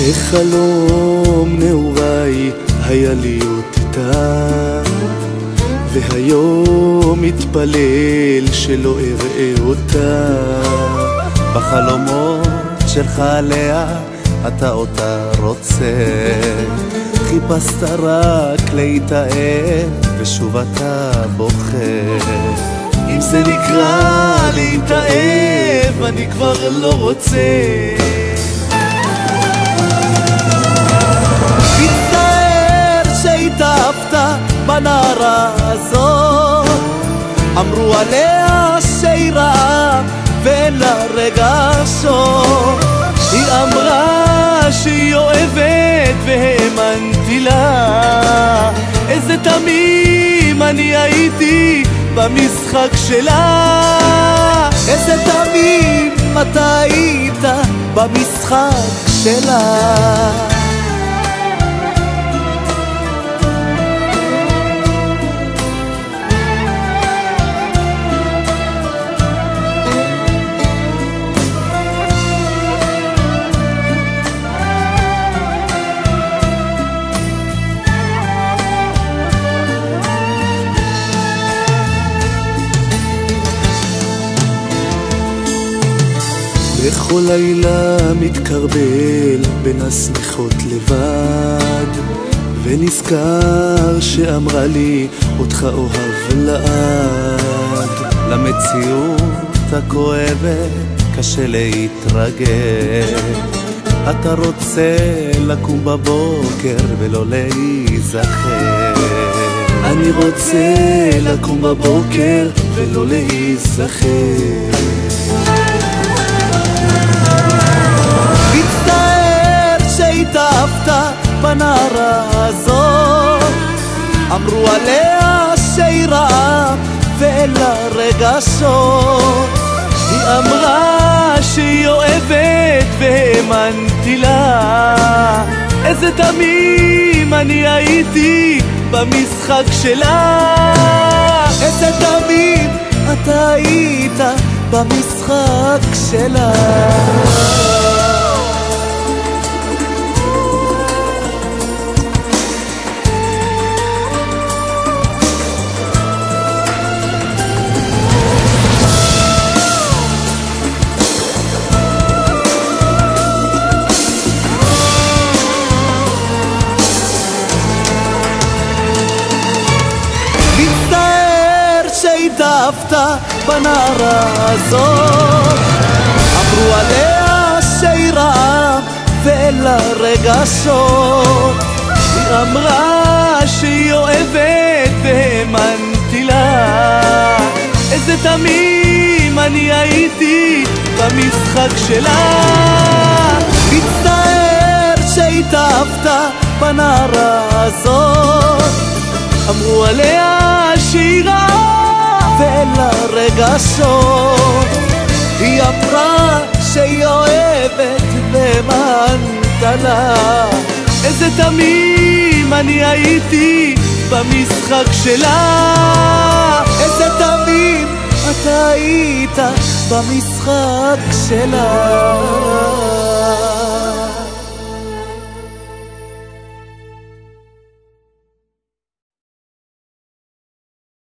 איך חלום נעוריי היה להיות איתה, והיום מתפלל שלא אראה אותה. בחלומות שלך עליה אתה אותה רוצה, חיפשת רק להתאהב ושוב אתה בוחר. אם זה נקרא להתאהב אני כבר לא רוצה. מצטער שהתאהבת בנערה הזאת, אמרו עליה שהיא רעה ואין לה רגשות. היא אמרה שהיא אוהבת והאמנתי לה, איזה תמים אני הייתי במשחק שלה. איזה תמים אתה היית במשחק שלה. בכל לילה מתקרבל בין השמיכות לבד, ונזכר שאמרה לי אותך אוהב לעד. למציאות הכואבת קשה להתרגל, אתה רוצה לקום בבוקר ולא להיזכר. אני רוצה לקום בבוקר ולא להיזכר. התאהבת בנערה הזאת, אמרו עליה שהיא רעה ואין לה רגשות. היא אמרה שהיא אוהבת והאמנתי לה, איזה תמים אני הייתי במשחק שלה. איזה תמים אתה היית במשחק שלה. שהתאהבת בנערה הזאת, אמרו עליה שהיא רעה ואין לה רגשות. היא אמרה שהיא אוהבת והאמנתי לה, איזה תמים אני הייתי במשחק שלה. מצטער שהתאהבת בנערה הזאת, אמרו עליה שהיא רעה ואין לה רגשות. היא אמרה שהיא אוהבת והאמנת לה, איזה תמים אני הייתי במשחק שלה. איזה תמים אתה היית במשחק שלה.